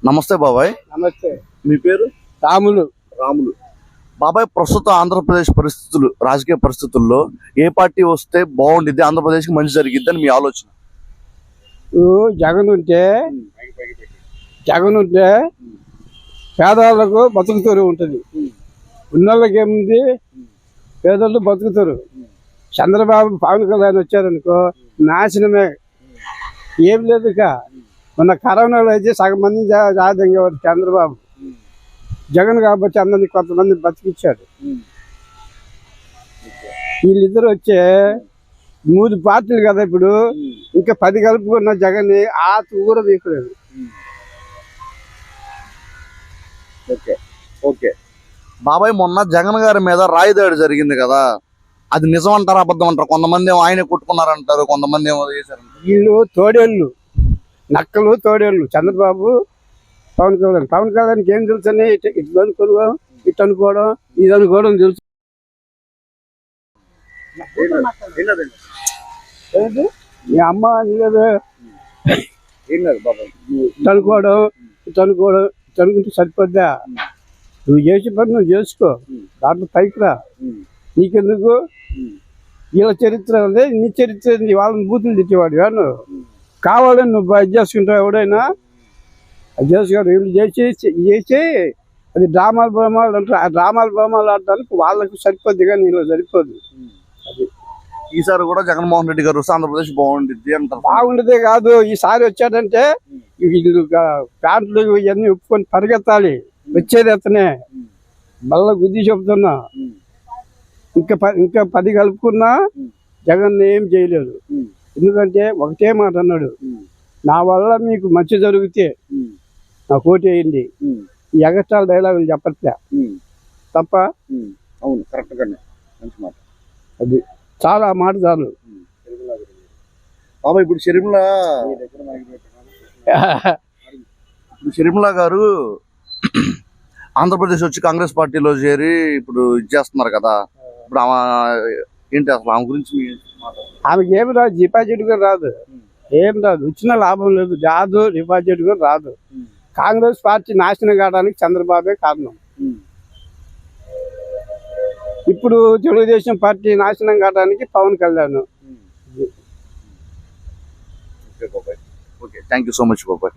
నమస్తే బాబాయ్. నమస్తే. మీ పేరు? రాములు. రాములు. బాబాయ్, ప్రస్తుత ఆంధ్రప్రదేశ్ పరిస్థితులు, రాజకీయ పరిస్థితుల్లో ఏ పార్టీ వస్తే బాగుండిద్ది, ఆంధ్రప్రదేశ్కి మంచి జరిగిద్ది అని మీ ఆలోచన? జగన్ ఉంటే పేదవాళ్ళకు బతుకుతారు ఉంటుంది, ఉన్నోళ్ళకి ఏముంది, పేదోళ్ళు బతుకుతారు. చంద్రబాబు పవన్ కళ్యాణ్ వచ్చారనుకో నాశనమే, ఏం లేదు. ఇక మొన్న కరోనాలో అయితే సగం మంది జాగ్రత్తగా చంద్రబాబు. జగన్ కాబట్టి అందరినీ కొంతమంది బతికిచ్చాడు. వీళ్ళిద్దరు వచ్చే 3 పార్టీలు కదా ఇప్పుడు, ఇంకా 10 కలుపుకున్న జగన్ ఆ కూడా వీకలేదు. ఓకే బాబాయ్, మొన్న జగన్ గారి మీద రాయి దాడి జరిగింది కదా, అది నిజం అంటారా అబద్ధం అంటారు? కొంతమంది ఏమో ఆయన కొట్టుకున్నారంటారు, కొంతమంది ఏమో చేశారంటారు. వీళ్ళు తోడేళ్ళు, నక్కలు తోడేళ్ళు. చంద్రబాబు పవన్ కళ్యాణ్కి ఏం తెలుసని ఇటు అనుకోవడం, ఇటు అనుకోవడం, ఇది అనుకోవడం తెలుసు. మీ అమ్మ నీలేదు ఇటు అనుకోవడం, ఇటు అనుకోవడం, ఇటు అనుకుంటే సరిపోద్దా? నువ్వు చేసే పని నువ్వు చేసుకో, దాంట్లో పైకి రా. నీకెందుకు వీళ్ళ చరిత్ర ఉంది, నీ చరిత్ర ఉంది. వాళ్ళని బూతులు తిట్టేవాడు కాను, కావాలని నువ్వు అది చేసుకుంటావు. ఎవడైనా అది చేసుకోడు. వీళ్ళు చేసి అది డ్రామాలు అంటారు. ఆ డ్రామాలు ఆడడానికి వాళ్ళకు సరిపోద్ది, కానీ వీళ్ళు సరిపోద్ది. అది ఈసారి కూడా జగన్మోహన్ రెడ్డి గారు వస్తే ఆంధ్రప్రదేశ్ బాగుండిద్ది అంటారు. బాగుండేదే కాదు, ఈసారి వచ్చాడంటే వీళ్ళు ప్యాంట్లు ఇవన్నీ ఒప్పుకొని పరిగెత్తాలి. వచ్చేది అతనే, బల్ల గుద్ది చెబుతున్నా. ఇంకా 10 కలుపుకున్నా జగన్ ఏం చేయలేదు. ఎందుకంటే ఒకటే మాట అన్నాడు, నా వల్ల మీకు మంచి జరిగితే నాకు ఓటు వేయండి. ఈ ఎగస్ట్రాల్ డైలాగులు చెప్పట్లే తప్ప. అవును, కరెక్ట్ గానే, మంచి మాట. అది చాలా మాట చాలు. బాబా, ఇప్పుడు షర్మిల గారు ఆంధ్రప్రదేశ్ వచ్చి కాంగ్రెస్ పార్టీలో చేరి ఇప్పుడు ఇచ్చేస్తున్నారు కదా, ఇప్పుడు ఏంటి అసలు ఆమె గురించి? ఆమెకి ఏమి రాదు, డిపాజిట్ కూడా రాదు, ఏం రాదు, వచ్చిన లాభం లేదు, రాదు, డిపాజిట్ కూడా రాదు. కాంగ్రెస్ పార్టీ నాశనం కావడానికి చంద్రబాబే కారణం. ఇప్పుడు తెలుగుదేశం పార్టీ నాశనం కావడానికి Pawan Kalyan. Okay, thank you so much బాబాయ్.